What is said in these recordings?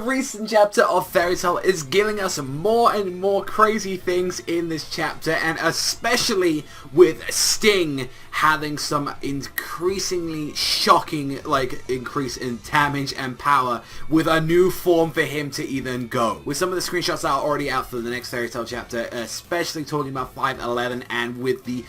recent chapter of Fairy Tail is giving us more and more crazy things in this chapter, and especially with Sting having some increasingly shocking increase in damage and power with a new form for him to even go. With some of the screenshots that are already out for the next Fairy Tail chapter, especially talking about 511, and with the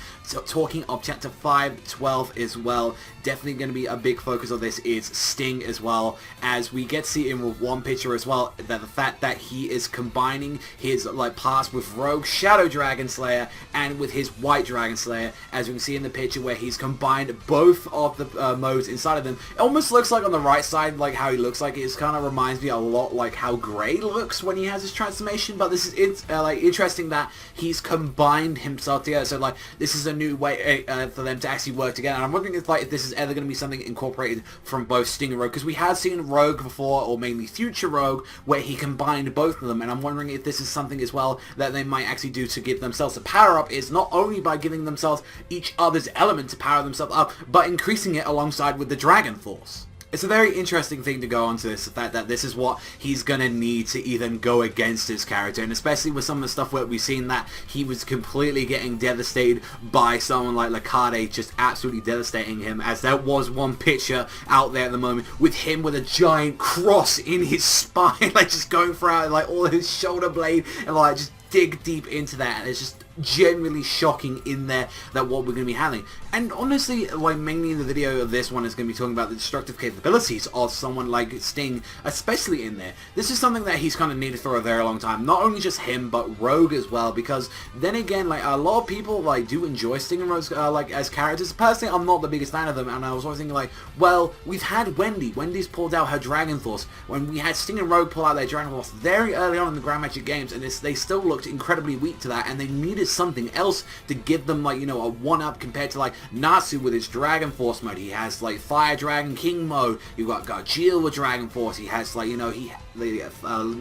talking of chapter 512 as well, definitely going to be a big focus of this is Sting as well, as we get to see him with one picture as well, that the fact that he is combining his past with Rogue Shadow Dragon Slayer and with his White Dragon Slayer, as we can see in the picture where he's combined both of the modes inside of them. It almost looks like on the right side, like how he looks like, it kind of reminds me a lot like how Grey looks when he has his transformation, but this is interesting that he's combined himself together, so this is a new way for them to actually work together, and I'm wondering if this is ever going to be something incorporated from both Sting and Rogue, because we had seen Rogue before, or mainly Future Rogue, where he combined both of them, and I'm wondering if this is something as well that they might actually do to give themselves a power-up, is not only by giving themselves each other's element to power themselves up, but increasing it alongside with the Dragon Force. It's a very interesting thing to go on to this, the fact that this is what he's going to need to even go against his character, and especially with some of the stuff where we've seen that he was completely getting devastated by someone like Lakade, just absolutely devastating him, as there was one picture out there at the moment with him with a giant cross in his spine, just going throughout all his shoulder blade, and just dig deep into that, and it's just genuinely shocking in there that what we're going to be having. And honestly, mainly in the video of this one is going to be talking about the destructive capabilities of someone like Sting, especially in there. This is something that he's kind of needed for a very long time, not only just him but Rogue as well, because then again, a lot of people do enjoy Sting and Rogue as characters. Personally, I'm not the biggest fan of them, and I was always thinking well, we've had Wendy's pulled out her Dragon Force, when we had Sting and Rogue pull out their Dragon Force very early on in the Grand Magic games, and they still looked incredibly weak to that, and they needed something else to give them a one-up compared to Natsu with his Dragon Force mode. He has Fire Dragon King mode. You've got Gargiel with Dragon Force. He has the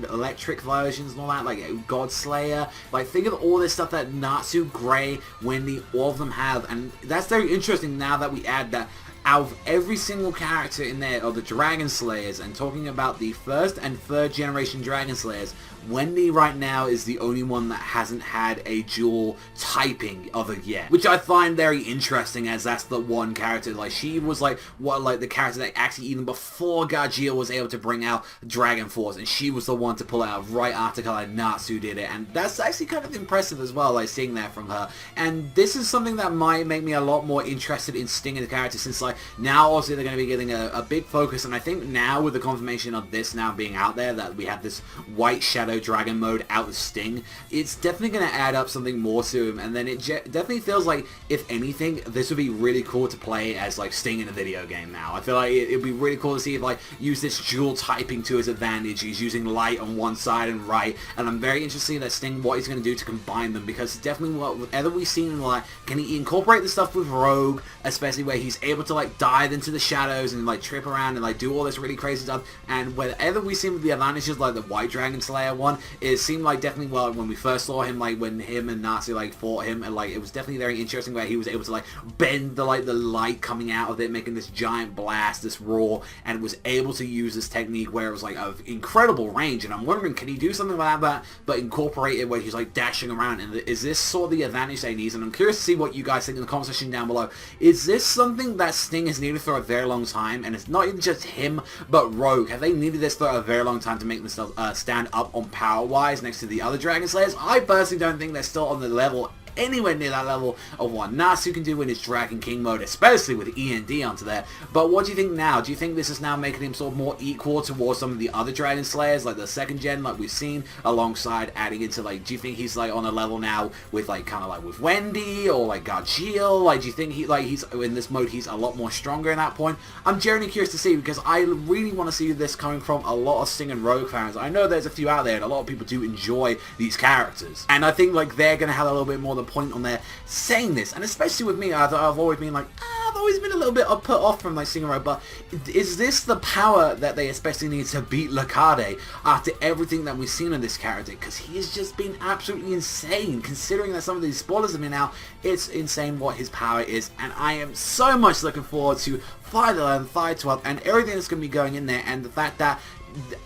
electric versions and all that, God Slayer. Think of all this stuff that Natsu, Grey, Wendy, all of them have, and that's very interesting now that we add that out of every single character in there of the Dragon Slayers, and talking about the first and third generation Dragon Slayers, Wendy right now is the only one that hasn't had a dual typing of it yet, which I find very interesting, as that's the one character, she was the character that actually even before Gargiel was able to bring out Dragon Force, and she was the one to pull out right after Natsu did it, and that's actually kind of impressive as well, seeing that from her. And this is something that might make me a lot more interested in Sting as a character, since now obviously they're going to be getting a big focus, and I think now with the confirmation of this now being out there, that we have this White Shadow Dragon mode out with Sting, it's definitely going to add up something more to him, and then it definitely feels like, if anything, this would be really cool to play as Sting in a video game now. I feel like it'd be really cool to see if use this dual typing to his advantage. He's using light on one side and right, and I'm very interested in that Sting, what he's going to do to combine them, because definitely whatever we've seen, can he incorporate the stuff with Rogue, especially where he's able to dive into the shadows and trip around and do all this really crazy stuff, and whatever we see with the advantages the White Dragon Slayer one, it seemed definitely when we first saw him, when him and Natsu fought him, and it was definitely very interesting where he was able to bend the light coming out of it, making this giant blast, this roar, and was able to use this technique where it was of incredible range. And I'm wondering, can he do something like that but incorporate it where he's dashing around, and is this sort of the advantage that he needs? And I'm curious to see what you guys think in the comment section down below. Is this something that Sting has needed for a very long time, and it's not even just him but Rogue? Have they needed this for a very long time to make themselves stand up on power-wise next to the other Dragon Slayers? I personally don't think they're still on the level, anywhere near that level of what Natsu can do in his Dragon King mode, especially with END onto there. But what do you think now? Do you think this is now making him sort of more equal towards some of the other Dragon Slayers, the second gen, we've seen, alongside adding into, do you think he's, on a level now with, kind of with Wendy, or, Gargiel? Do you think he's, in this mode, he's a lot more stronger in that point? I'm genuinely curious to see, because I really want to see this coming from a lot of Sting and Rogue fans. I know there's a few out there, and a lot of people do enjoy these characters, and I think, they're going to have a little bit more the point on there saying this, and especially with me, I've always been I've always been a little bit put off from Sting and Rogue, but is this the power that they especially need to beat Lakade after everything that we've seen in this character? Because he has just been absolutely insane, considering that some of these spoilers have been out. It's insane what his power is, and I am so much looking forward to 511, 512, and everything that's going to be going in there, and the fact that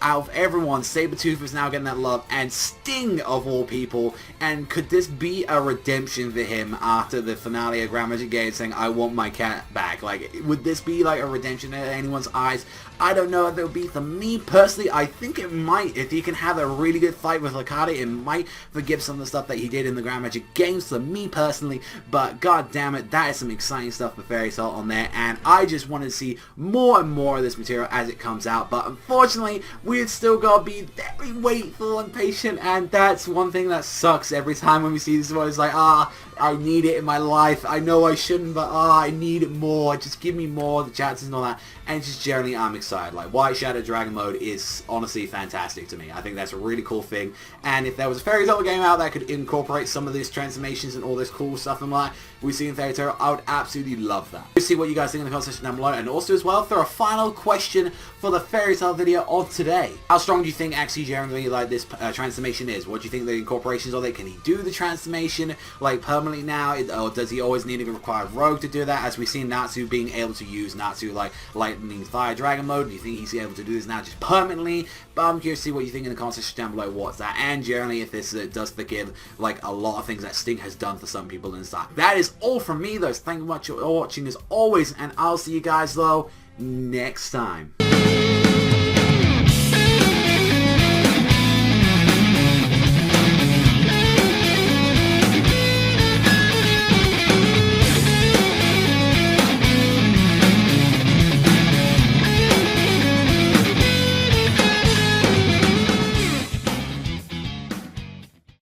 out of everyone, Sabretooth is now getting that love, and Sting of all people, and could this be a redemption for him after the finale of Grand Magic Games saying, I want my cat back? Like, would this be like a redemption in anyone's eyes? I don't know if it would be. For me personally, I think it might. If he can have a really good fight with Lakati, it might forgive some of the stuff that he did in the Grand Magic Games, for me personally, but god damn it, that is some exciting stuff for Fairy Tail on there, and I just want to see more and more of this material as it comes out, but unfortunately, we've still got to be very waitful and patient, and that's one thing that sucks every time when we see this one. It's like, I need it in my life. I know I shouldn't, but I need it more. Just give me more, the chapters and all that. And just generally, I'm excited. Like, White Shadow Dragon mode is honestly fantastic to me. I think that's a really cool thing. And if there was a Fairy Tail game out that could incorporate some of these transformations and all this cool stuff and like we see in Fairy Tail, I would absolutely love that. Let's see what you guys think in the comment section down below. And also as well, for a final question for the Fairy Tail video of today. How strong do you think actually generally like this transformation is? What do you think the incorporations are there? Can he do the transformation like permanently now? Or does he always need to require Rogue to do that? As we've seen Natsu being able to use Natsu like Lightning Fire Dragon mode. Do you think he's able to do this now just permanently? But I'm curious to see what you think in the comment section down below. What's that? And generally if this does forgive like a lot of things that Sting has done for some people and stuff. That is all from me though. Thank you much for watching as always, and I'll see you guys though next time.